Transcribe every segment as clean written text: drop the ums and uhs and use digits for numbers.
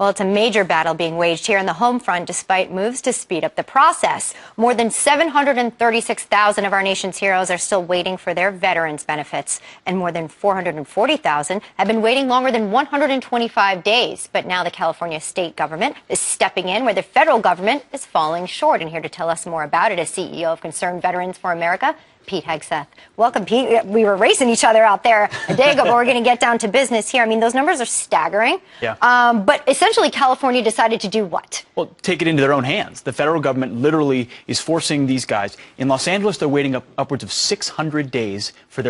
Well, it's a major battle being waged here on the home front despite moves to speed up the process. More than 736,000 of our nation's heroes are still waiting for their veterans benefits, and more than 440,000 have been waiting longer than 125 days. But now the California state government is stepping in where the federal government is falling short. And here to tell us more about it is CEO of Concerned Veterans for America, Pete Hegseth. Welcome, Pete. We were racing each other out there a day ago, but we're going to get down to business here. I mean, those numbers are staggering. Yeah. But essentially, California decided to do what? Well, take it into their own hands. The federal government literally is forcing these guys. In Los Angeles, they're waiting upwards of 600 days for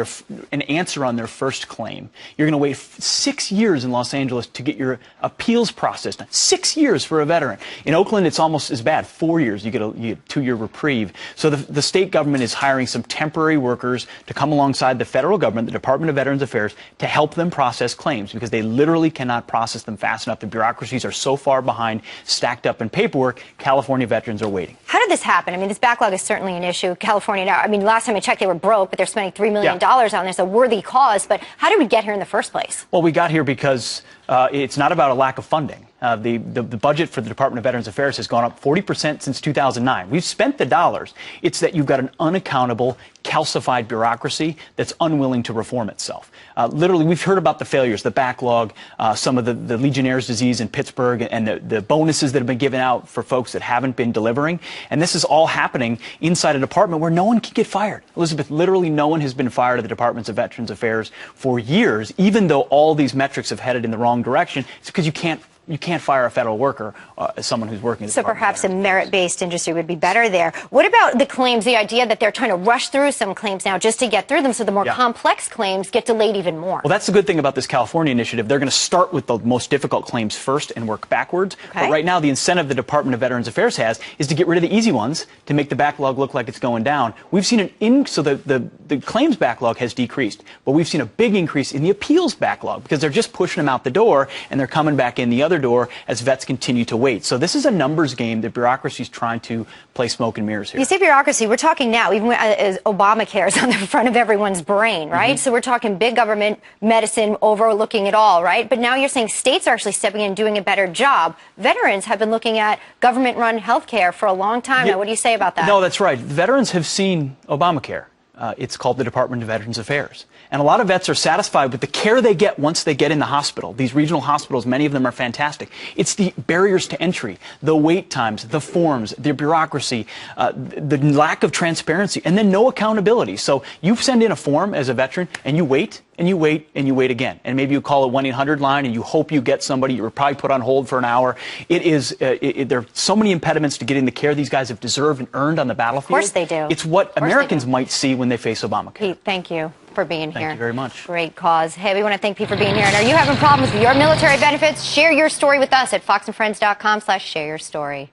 an answer on their first claim. You're going to wait 6 years in Los Angeles to get your appeals processed. 6 years for a veteran. In Oakland, it's almost as bad. 4 years. You get a 2-year reprieve. So the state government is hiring some temporary workers to come alongside the federal government, the Department of Veterans Affairs, to help them process claims because they literally cannot process them fast enough. The bureaucracies are so far behind, stacked up in paperwork. California veterans are waiting. How did this happen? I mean, this backlog is certainly an issue. California now, I mean, last time I checked, they were broke, but they're spending $3 million on this, a worthy cause. But how did we get here in the first place? Well, we got here because it's not about a lack of funding. The budget for the Department of Veterans Affairs has gone up 40% since 2009. We've spent the dollars. It's that you've got an unaccountable, calcified bureaucracy that's unwilling to reform itself. Literally, we've heard about the failures, the backlog, some of the Legionnaire's disease in Pittsburgh, and the bonuses that have been given out for folks that haven't been delivering. And this is all happening inside a department where no one can get fired. Elizabeth, literally no one has been fired at the Departments of Veterans Affairs for years, even though all these metrics have headed in the wrong direction. It's because you can't fire a federal worker as someone who's working. So perhaps a merit-based industry would be better there. What about the claims, the idea that they're trying to rush through some claims now just to get through them so the more complex claims get delayed even more? Well, that's the good thing about this California initiative. They're going to start with the most difficult claims first and work backwards. Okay. But right now, the incentive the Department of Veterans Affairs has is to get rid of the easy ones to make the backlog look like it's going down. We've seen so the claims backlog has decreased, but we've seen a big increase in the appeals backlog because they're just pushing them out the door and they're coming back in the other door as vets continue to wait. So this is a numbers game that bureaucracy is trying to play smoke and mirrors here. You say bureaucracy, we're talking now, even as Obamacare is on the front of everyone's brain, right? So we're talking big government, medicine, overlooking it all, right? But now you're saying states are actually stepping in and doing a better job. Veterans have been looking at government-run health care for a long time now. What do you say about that? No, that's right. Veterans have seen Obamacare. It's called the Department of Veterans Affairs. And a lot of vets are satisfied with the care they get once they get in the hospital. These regional hospitals, many of them are fantastic. It's the barriers to entry, the wait times, the forms, the bureaucracy, the lack of transparency, and then no accountability. So you send in a form as a veteran, and you wait, and you wait, and you wait again. And maybe you call a 1-800 line, and you hope you get somebody. You're probably put on hold for an hour. There are so many impediments to getting the care these guys have deserved and earned on the battlefield. Of course they do. It's what Americans might see when they face Obamacare. Pete, thank you for being here. Thank you very much. Great cause. Hey, we want to thank Pete for being here. And are you having problems with your military benefits? Share your story with us at foxandfriends.com/share your story.